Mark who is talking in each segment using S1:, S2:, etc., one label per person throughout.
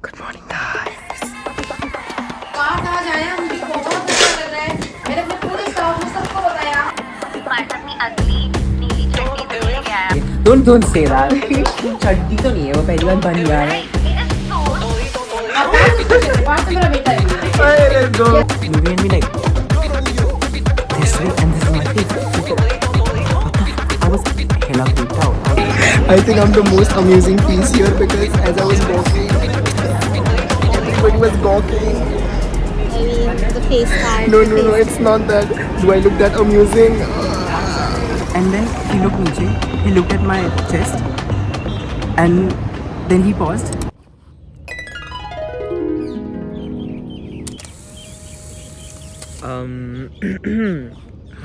S1: Good morning guys.
S2: Partha आज आया, मुझे बहुत अच्छा लग रहा है। मैंने अपने पूरे स्टाफ में सबको बताया।
S3: पार्थ अपनी अगली नीली चड्डी पहन के आया।
S1: Don't say that. चड्डी तो नहीं है, वो पहली बार बन गया है।
S2: पार्थ मेरा बेटा है।
S1: Alright, let's go. Maybe and me like this way and this is my face. I was hella freaked out. I think I'm the most amusing piece here because as I was walking, everybody was gawking.
S3: I mean, the face part.
S1: No, it's not that. Do I look that amusing? And then he looked niche. He looked at my chest, and then he paused.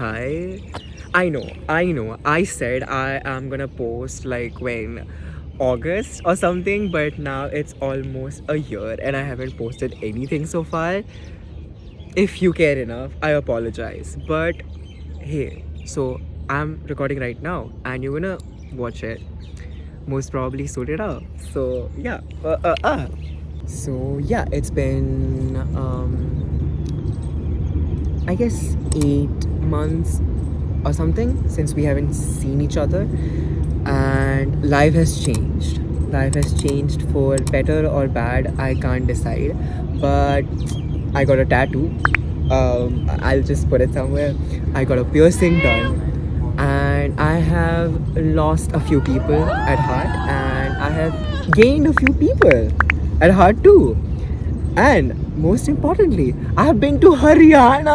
S1: Hi. I know. I said I am gonna post like when August or something, but now it's almost a year and I haven't posted anything so far. If you care enough, I apologize. But hey, so I'm recording right now and you're gonna watch it. Most probably suit it up. So yeah. So yeah, it's been I guess 8 months or something since we haven't seen each other, and life has changed. Life has changed for better or bad. I can't decide, but I got a tattoo. I'll just put it somewhere. I got a piercing done, and I have lost a few people at heart, and I have gained a few people at heart too. And most importantly, I've been to Haryana.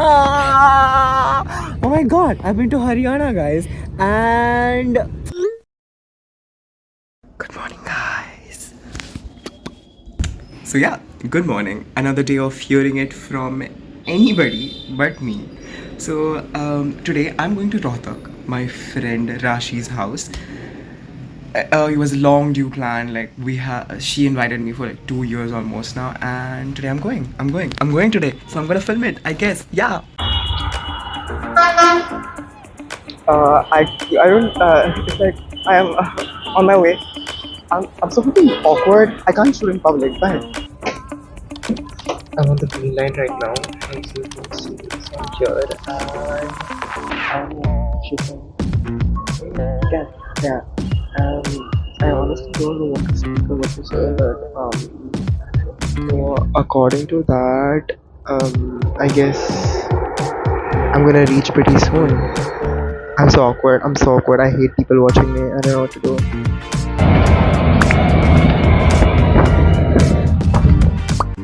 S1: Oh my god, I've been to Haryana, guys. And good morning, guys. So yeah, good morning. Another day of hearing it from anybody but me. So today I'm going to Rohtak, my friend Rashi's house. It was a long due plan. Like she invited me for like 2 years almost now, and today I'm going today. So I'm gonna film it, I guess. Yeah. I don't. It's like I am on my way. I'm so fucking awkward. I can't shoot in public. But I'm on the green line right now. As you can see, so I'm here, and I'm shooting. Yeah. I honestly don't know what to say, but so according to that, I guess I'm gonna reach pretty soon. I'm so awkward. I hate people watching me. I don't know what to do.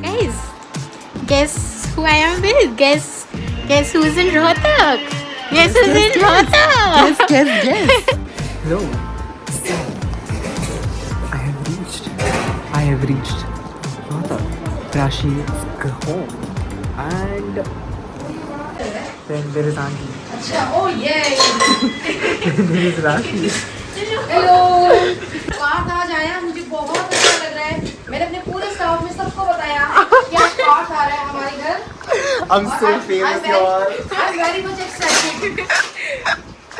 S3: Guys, guess who I am with? Guess who's in Rohtak? Guess who's in Rohtak?
S1: Guess. Hello. So, I have reached Rohtak, Rashi's home, and then there is Auntie.
S2: Oh yeah.
S1: There is Rashi.
S2: Hello. Parth आज आया, मुझे बहुत अच्छा लग रहा है। मैंने अपने पूरे स्टाफ में सबको बताया कि आज पार्थ आ रहा है हमारे घर।
S1: I'm so famous, y'all.
S2: I'm very much excited.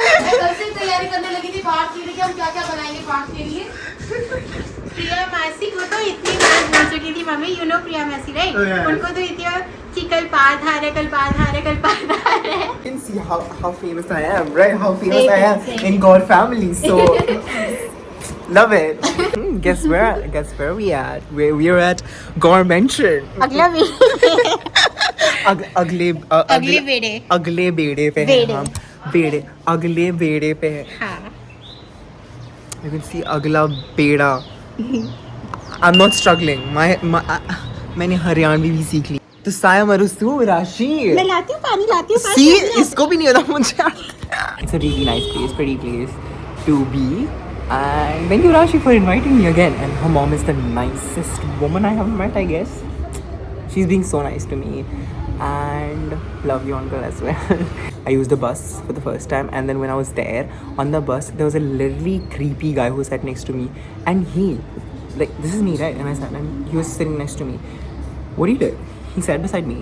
S2: मैं कल से तैयारी करने लगी थी पार्थ के लिए कि हम क्या क्या बनाएंगे पार्थ के लिए।
S3: प्रिया मासी को तो इतनी बार बोल चुकी थी मम्मी, यू नो प्रिया मासी राइट?
S1: Oh, yeah.
S3: उनको तो इतनी बार कि कल पार्थ आ रहा है, कल पार्थ आ रहा है, कल पार्थ आ रहा है।
S1: You can see how famous I am, right? How famous I am
S3: Same.
S1: in God family. So love it. Guess where we at? We're at Gore Mansion.
S3: अगला
S1: अगले
S3: बेड़े।
S1: अगले बेड़े पे हैं हम। अगले बेड़े पे हैं।
S3: हाँ।
S1: You can see अगला बेड़ा. I'm not struggling. मैंने हरियाणवी भी सीख ली. तो साया मरुस्तु राशि.
S3: मैं लाती हूँ पानी लाती हूँ।
S1: See, इसको भी नहीं होता मुझे. It's a really nice place, pretty place to be. And thank you Rashi for inviting me again. And her mom is the nicest woman I have met, I guess. She's being so nice to me. And love you uncle as well. I used the bus for the first time, and then when I was there on the bus, there was a literally creepy guy who sat next to me, and he, like, this is me, right? And I sat, and he was sitting next to me. What he did? He sat beside me,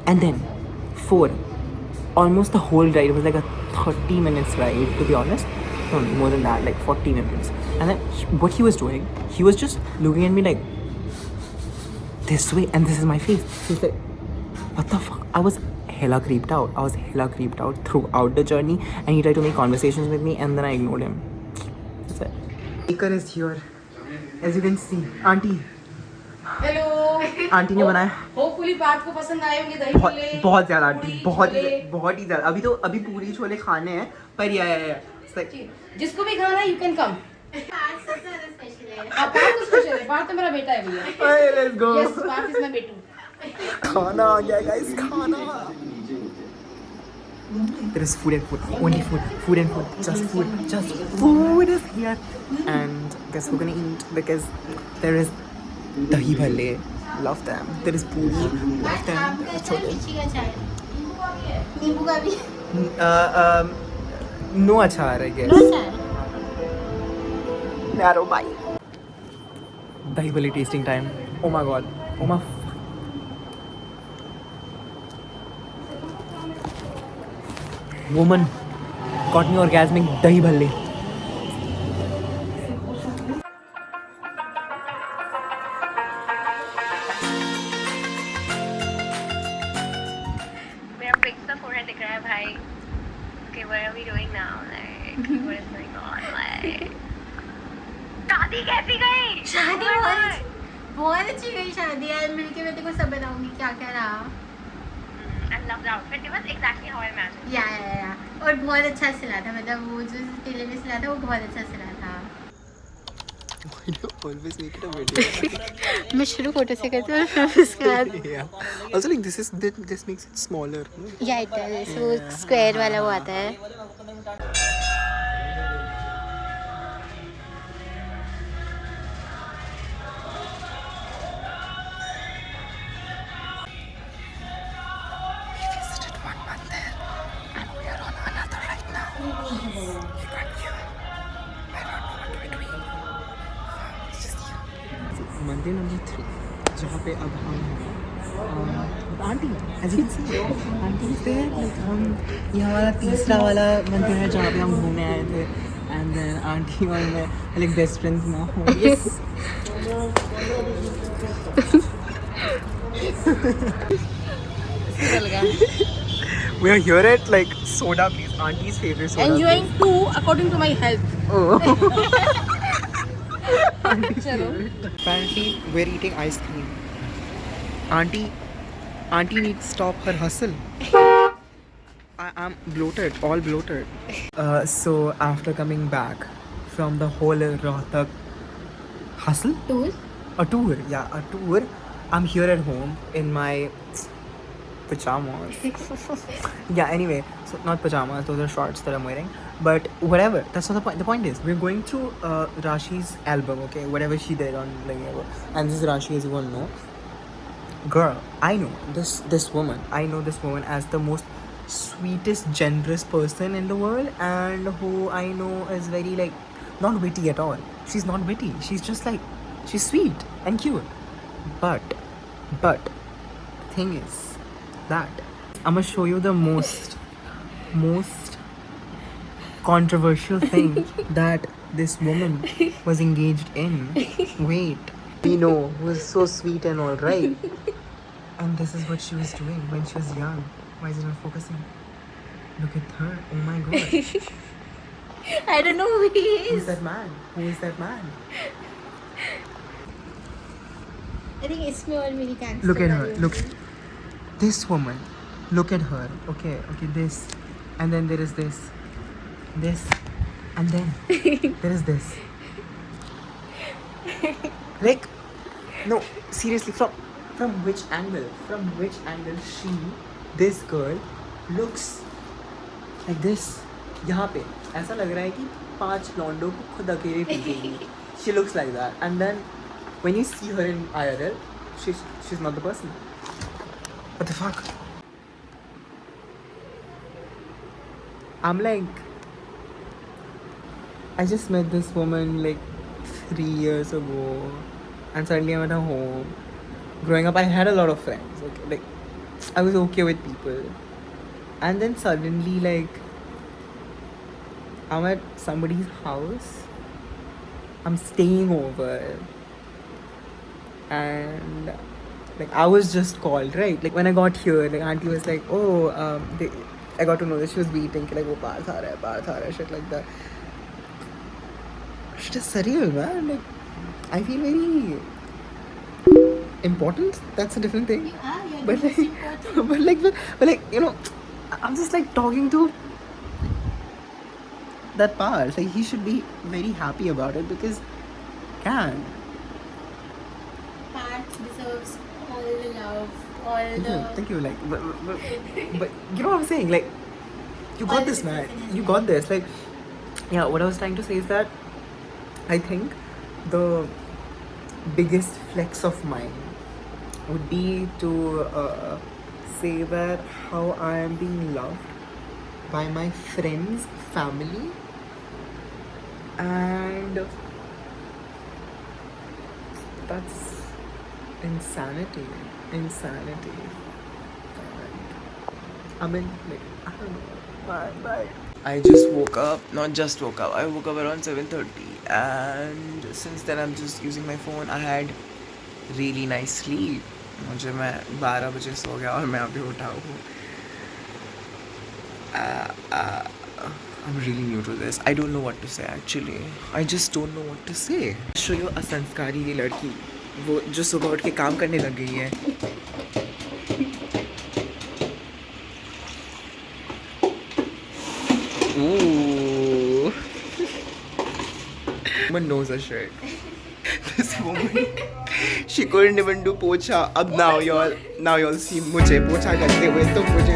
S1: and then for almost the whole ride, it was like a 30 minutes ride, to be honest. No, more than that, like 40 minutes. And then what he was doing, he was just looking at me like, this way, and this is my face. She's like, what the fuck? I was hella creeped out. I was hella creeped out throughout the journey, and he tried to make conversations with me, and then I ignored him. That's it. Baker is here, as you can see. Auntie.
S2: Hello
S1: aunty ने बनाया
S2: hopefully Partha को पसंद आए होंगे दही
S1: बहुत
S2: छोले
S1: बहुत ज्यादा आंटी
S2: पूरी,
S1: बहुत
S2: छोले।
S1: बहुत ही ज्यादा अभी पूरी छोले खाने हैं पर
S2: जिसको भी खाना है यू कैन कम
S3: आज सबसे ज्यादा स्पेशल है
S2: हाँ पार्थ तो स्पेशल है पार्थ तो मेरा बेटा है भैया
S1: let's go
S2: yes Parth is my बेटू
S1: खाना आ गया गाइस खाना there is food and food only food and food just food is here and guess we're gonna eat because there is dahi bhalle love them there is puri love them
S3: आपका अच्छा
S1: छोले
S3: लीची का चाय नींबू का भी
S1: no achar I guess
S3: no chai
S1: narrow bite dahi bhalle tasting time oh my god oh my woman got me orgasmic dahi bhalle
S4: मेरा pics का फोटो दिख रहा है भाई okay what are we doing now like what is going on like शादी कैसी गई
S3: शादी
S4: Oh my
S3: बहुत
S4: God.
S3: बहुत अच्छी गई शादी आज मिलके मैं तेरे को सब बताऊंगी क्या क्या रहा
S4: I love the outfit it was exactly how I imagined
S3: या और बहुत अच्छा सिला था मतलब वो जो टेलर ने सिला था वो बहुत अच्छा सिला था
S1: why do you always make it a video
S3: मैं शुरू फोटो से करती हूँ और फिर उसके बाद
S1: yeah also like this makes it smaller no?
S3: या इतना जैसे वो स्क्वायर वाला वो आता है
S1: visited one mandir and we are on another right now you can't hear I don't know what we're doing it's just here मंदिर number 3 जहाँ पे अब हम हैं aunty as you can see aunty is there like हम ये हमारा तीसरा वाला मंदिर है जहाँ पे हम घूमने आए थे and then आंटी और मैं like best friends now yes we are here at like soda place auntie's favorite soda
S2: enjoying two according to my health चलो
S1: apparently we're eating ice cream auntie needs to stop her hustle I'm bloated all bloated so after coming back from the whole Rohtak hustle
S3: tour
S1: a tour I'm here at home in my pajamas yeah anyway so not pajamas those are shorts that I'm wearing but whatever that's not the point is we're going to Rashi's album okay whatever she did on like and this is Rashi as you all know girl I know this woman as the most sweetest generous person in the world and who I know is very like not witty at all she's not witty she's just like she's sweet and cute but thing is that I'm gonna show you the most controversial thing that this woman was engaged in. Wait, we know who's so sweet and all right. And this is what she was doing when she was young. Why is it not focusing? Look at her. Oh my god.
S3: I don't know who he
S1: Who's
S3: is.
S1: that man? Who is that man?
S3: I think इसमें और मेरी gangster
S1: Look at her.
S3: वाली
S1: Look.
S3: होगी.
S1: This woman. Look at her. Okay, this. And then there is this. This. And then there is this. Like, no, seriously, from which angle? From which angle this girl looks like this? यहाँ पे ऐसा लग रहा है कि 5 लौंडों को खुद अकेले पीटेगी. She looks like that. And then when you see her in IRL, she's not the person. What the fuck? I'm like, I just met this woman like 3 years ago, and suddenly I'm at her home. Growing up, I had a lot of friends. Okay, like I was okay with people, and then suddenly, like, I'm at somebody's house. I'm staying over, and Like I was just called, right? Like when I got here, like auntie was like, oh, I got to know that she was beating, like, oh, baar tha raha, shit like that. Shit is surreal, man. Like I feel very important. That's a different thing.
S3: You're
S1: But
S3: the most
S1: like,
S3: important.
S1: but like, you know, I'm just like talking to that part. Like he should be very happy about it because can.
S3: Parth deserves all the love, all
S1: Thank you.
S3: the.
S1: Like, but you know what I'm saying? Like, you
S3: All
S1: got
S3: the
S1: this, man.
S3: success in his
S1: You
S3: life.
S1: got this. Like, yeah. What I was trying to say is that I think the biggest flex of mine would be to say that how I am being loved by my friends, family, and that's insanity. Insanity. I mean, like, I don't know. Bye. I just woke up. Not just woke up. I woke up around 7:30, and since then I'm just using my phone. I had really nice sleep. मुझे मैं 12 बजे सो गया और मैं अभी उठा हूँ. I'm really new to this. I don't know what to say actually. I just don't know what to say. Show you a संस्कारी ये लड़की, वो जो सुबह उठ के काम करने लग गई है. Ooh. Woman knows her shit. This woman, she couldn't even do pocha. Ab now y'all see मुझे पोछा करते हुए तो मुझे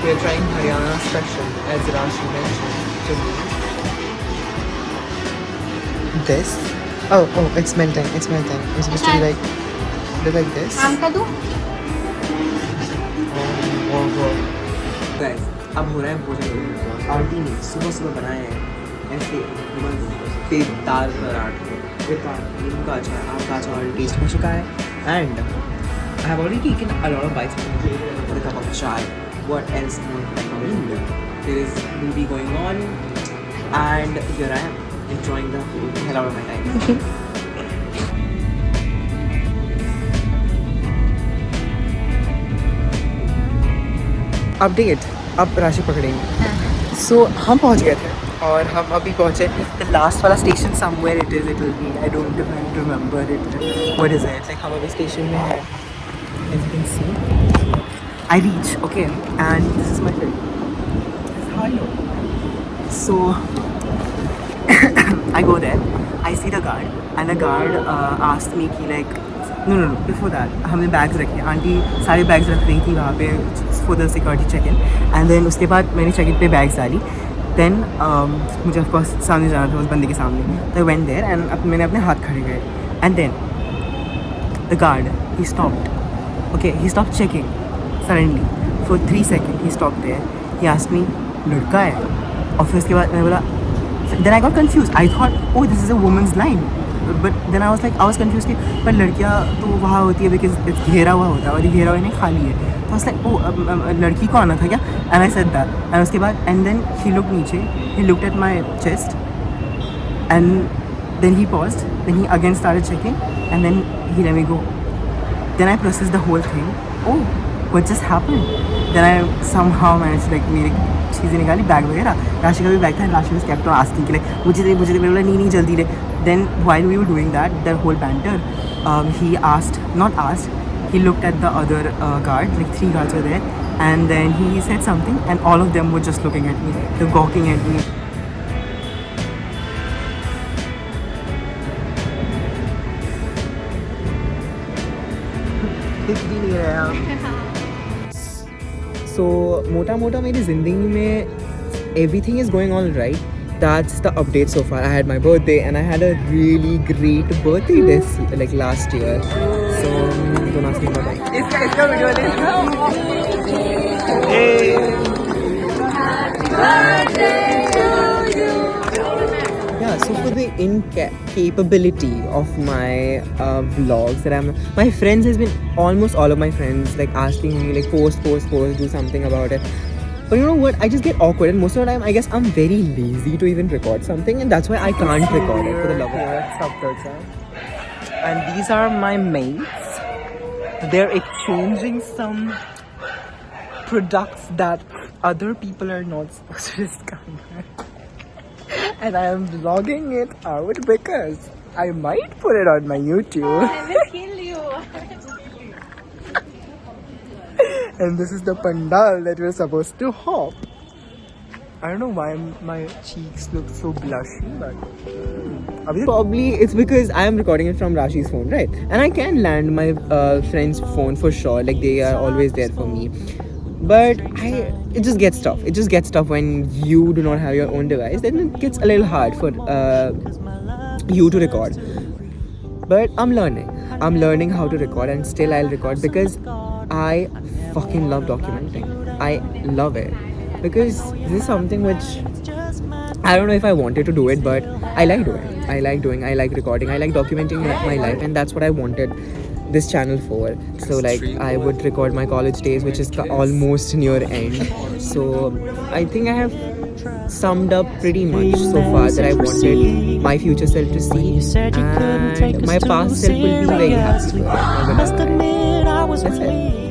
S1: We're trying Haryana special, as Rashi mentioned to me. This? Oh, it's melting. It's supposed to be like this.
S3: आम का दूँ?
S1: Guys, अब हो रहा है भोजन. आंटी ने सुबह बनाए हैं ऐसे पेटदार पराठे with नींबू का अचार, आम का अचार टेस्ट हो चुका है. And I have already taken a lot of bites with a cup of chai. What else more could I need? There is movie going on, and here I am enjoying the hell out of my time. Update अब राशि पकड़ेंगे. सो हम पहुंच गए थे और हम अभी पहुंचे द लास्ट वाला station somewhere it will be I don't remember it what is it like हम अभी स्टेशन में है. As you can see I reach, okay, and this is my friend. How are you? So I go there, I see the guard, and the guard asked me कि like no before that हमने bags रखे. Aunty सारे bags रख रही थी वहाँ पे for the security check-in, and then उसके बाद मैंने check-in पे bags डाली. Then मुझे of course सामने जाना था उस बंदे के सामने. So I went there and मैंने अपने हाथ खड़े गए, and then the guard he stopped. Okay, he stopped checking. Suddenly, for 3 seconds, he stopped there. He asked me, लड़का है? और फिर उसके बाद मैंने बोला, then I got confused. I thought, oh, this is a woman's line. But then I was confused कि पर लड़कियाँ तो वहाँ होती है because it's घेरा हुआ होता है और ये घेरा हुआ नहीं खाली है. तो I was like, oh, लड़की को आना था क्या? And I said that. And उसके बाद, and then he looked नीचे, he looked at my chest, and then he paused. Then he again started checking, and then he let me go. Then I processed the whole thing. Oh, what just happened? Then I somehow managed to like मेरी चीज़ें निकाली bag वगैरह. राशि का भी bag था. राशि was kept on asking कि like मुझे दे मैंने बोला नहीं जल्दी दे. Then while we were doing that whole banter, he looked at the other guard, like 3 guards were there, and then he said something, and all of them were just looking at me, they were gawking at me. So मोटा मेरी ज़िंदगी में everything is going all right. That's the update so far. I had my birthday and I had a really great birthday last year. So don't ask me about that. इसका video Yeah, so for the capability of my vlogs that my friends has been almost all of my friends like asking me like post, do something about it. But you know what? I just get awkward, and most of the time, I guess I'm very lazy to even record something, and that's why I can't record it for the love of God. And these are my mates. They're exchanging some products that other people are not supposed to discover. And I am vlogging it out because I might put it on my YouTube.
S3: I will kill you.
S1: And this is the pandal that we're supposed to hop. I don't know why my cheeks look so blushy, but probably it's because I am recording it from Rashi's phone, right? And I can land my friend's phone for sure. Like they are always there for me. But it just gets tough. It just gets tough when you do not have your own device. Then it gets a little hard for you to record. But I'm learning. I'm learning how to record, and still I'll record because I fucking love documenting. I love it because this is something which I don't know if I wanted to do it, but I like doing. I like recording. I like documenting my life, and that's what I wanted this channel for. So like I would record my college days, which is almost near end. So I think I have summed up pretty much so far that I wanted my future self to see, and my past self will be very happy for it. That's it.